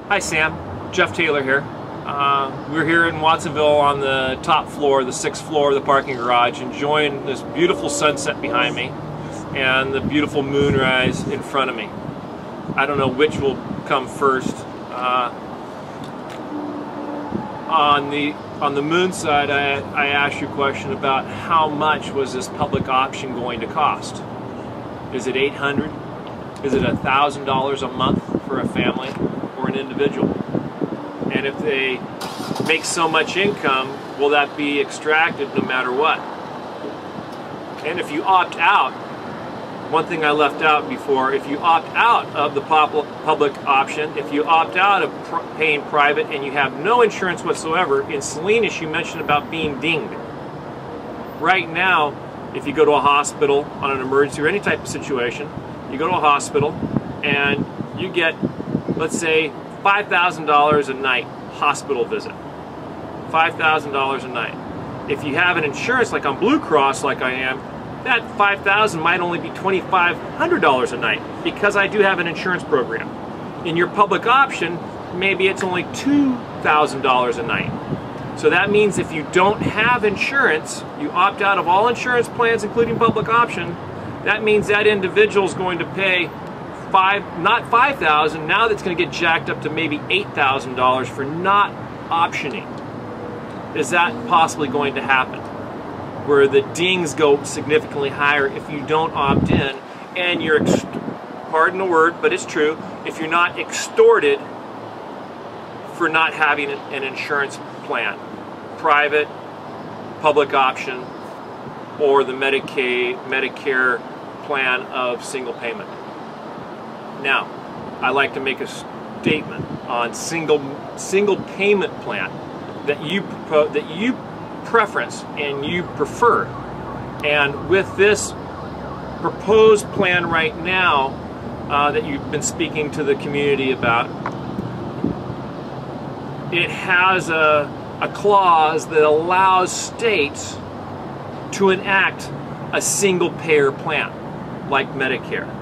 Hi Sam, Jeff Taylor here. We're here in Watsonville on the top floor, the 6th floor of the parking garage, enjoying this beautiful sunset behind me and the beautiful moonrise in front of me. I don't know which will come first. On the moon side, I asked you a question about how much was this public option going to cost. Is it $800? Is it $1,000 a month for a family or an individual? And if they make so much income, will that be extracted no matter what? And if you opt out, one thing I left out before, if you opt out of the public option, if you opt out of paying private and you have no insurance whatsoever, in Salinas you mentioned about being dinged. Right now, if you go to a hospital on an emergency or any type of situation, you go to a hospital and you get, let's say, $5,000 a night hospital visit. $5,000 a night. If you have an insurance like on Blue Cross like I am, that $5,000 might only be $2,500 a night because I do have an insurance program. In your public option, maybe it's only $2,000 a night. So that means if you don't have insurance, you opt out of all insurance plans including public option, that means that individual is going to pay not $5,000, now that's going to get jacked up to maybe $8,000 for not optioning. Is that possibly going to happen? Where the dings go significantly higher if you don't opt in and you're, pardon the word, but it's true, if you're not extorted for not having an insurance plan, private, public option, or the Medicare plan of single payment. Now, I like to make a statement on single payment plan that you preference and you prefer. And with this proposed plan right now that you've been speaking to the community about, it has a clause that allows states to enact a single payer plan like Medicare.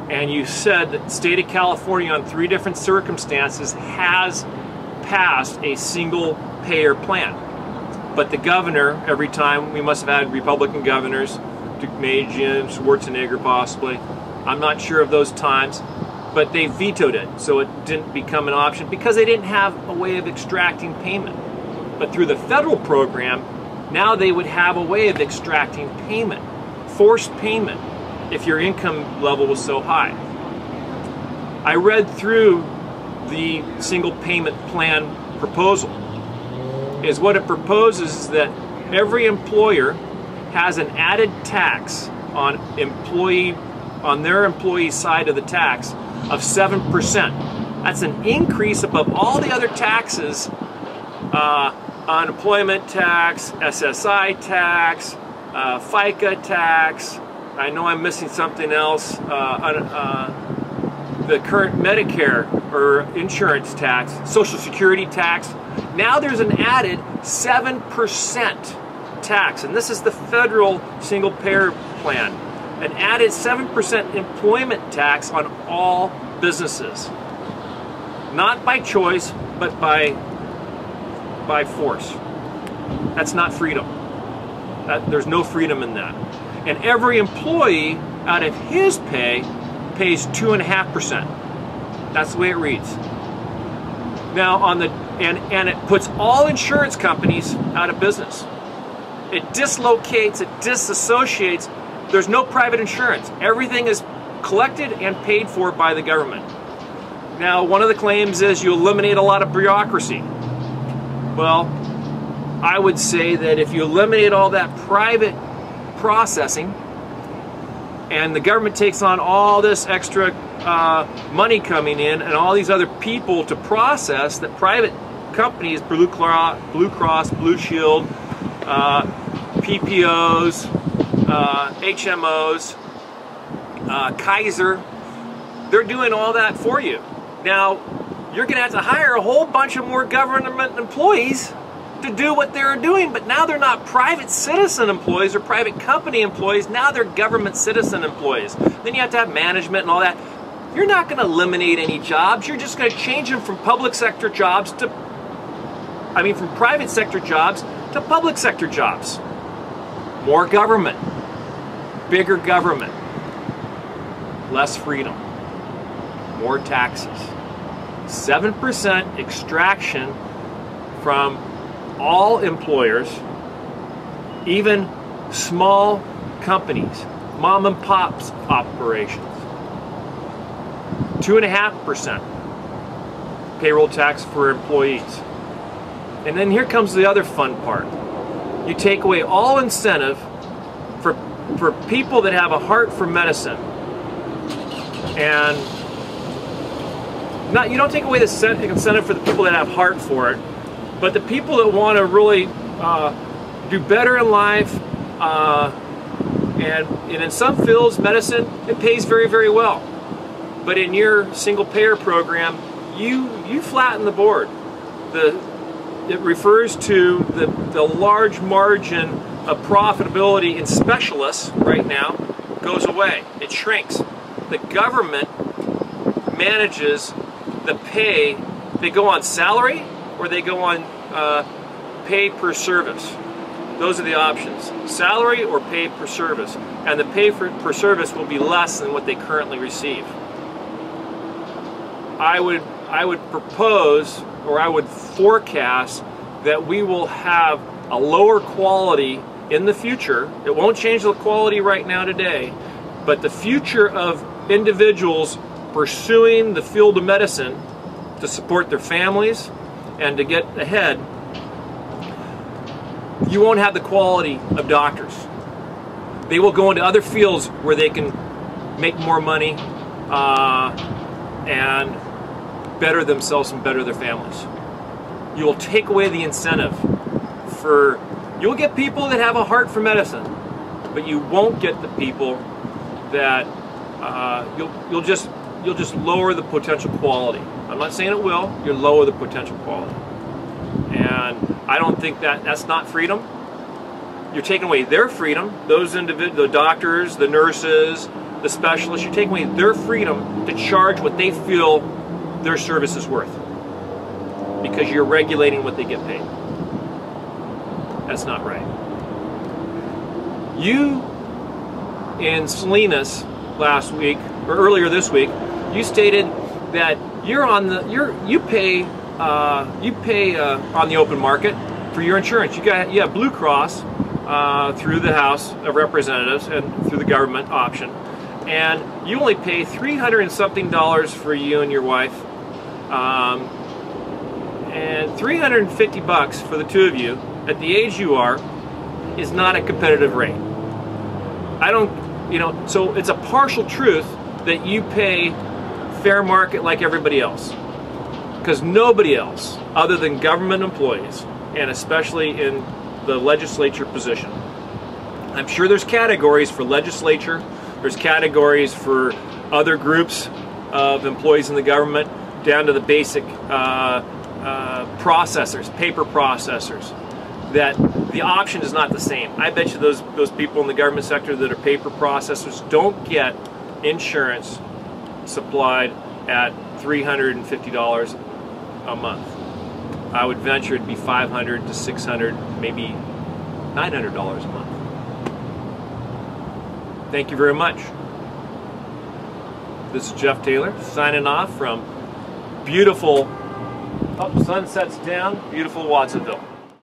And you said that the state of California on 3 different circumstances has passed a single payer plan. But the governor, every time, we must have had Republican governors, Jim Schwarzenegger possibly, I'm not sure of those times, but they vetoed it, so it didn't become an option because they didn't have a way of extracting payment. But through the federal program, now they would have a way of extracting payment, forced payment, if your income level was so high. I read through the single payment plan proposal. Is what it proposes is that every employer has an added tax on their employee side of the tax of 7%. That's an increase above all the other taxes, unemployment tax, SSI tax, FICA tax. I know I'm missing something else. The current Medicare or insurance tax, Social Security tax. Now there's an added 7% tax, and this is the federal single payer plan. An added 7% employment tax on all businesses. Not by choice, but by force. That's not freedom. There's no freedom in that. And every employee out of his pay pays 2.5%. That's the way it reads. Now and it puts all insurance companies out of business. It dislocates, it disassociates. There's no private insurance. Everything is collected and paid for by the government. Now, one of the claims is you eliminate a lot of bureaucracy. Well, I would say that if you eliminate all that private processing and the government takes on all this extra money coming in and all these other people to process, that private companies, Blue Cross, Blue Shield, PPOs, HMOs, Kaiser, they're doing all that for you. Now, you're going to have to hire a whole bunch of more government employees to do what they're doing, but now they're not private citizen employees or private company employees, now they're government citizen employees. Then you have to have management and all that. You're not going to eliminate any jobs. You're just going to change them from public sector jobs to, from private sector jobs to public sector jobs. More government, bigger government, less freedom, more taxes, 7% extraction from all employers, even small companies, mom and pops operations. 2.5% payroll tax for employees. And then here comes the other fun part. You take away all incentive for people that have a heart for medicine. And you don't take away the incentive for the people that have heart for it, but the people that want to really do better in life, and in some fields, medicine, it pays very, very well. But in your single payer program, you flatten the board. It refers to the large margin of profitability in specialists right now goes away. It shrinks. The government manages the pay. They go on salary or they go on pay per service. Those are the options. Salary or pay per service. And the pay per service will be less than what they currently receive. I would propose, or I would forecast, that we will have a lower quality in the future. It won't change the quality right now today, but the future of individuals pursuing the field of medicine to support their families and to get ahead, you won't have the quality of doctors. They will go into other fields where they can make more money and better themselves and better their families. You will take away the incentive you'll get people that have a heart for medicine, but you won't get the people that you'll just lower the potential quality. I'm not saying it will. You'll lower the potential quality, and I don't think that's not freedom. You're taking away their freedom. Those the doctors, the nurses, the specialists. You're taking away their freedom to charge what they feel their service is worth, because you're regulating what they get paid. That's not right. You in Salinas last week, or earlier this week, you stated that you pay on the open market for your insurance. You have Blue Cross through the House of Representatives and through the government option, and you only pay $300 and something for you and your wife, and $350 for the two of you at the age you are is not a competitive rate. So it's a partial truth that you pay fair market like everybody else, because nobody else other than government employees, and especially in the legislature position. I'm sure there's categories for legislature, there's categories for other groups of employees in the government, down to the basic processors, paper processors, that the option is not the same. I bet you those people in the government sector that are paper processors don't get insurance supplied at $350 a month. I would venture it'd be $500 to $600, maybe $900 a month. Thank you very much. This is Jeff Taylor signing off from beautiful, sun sets down, beautiful Watsonville.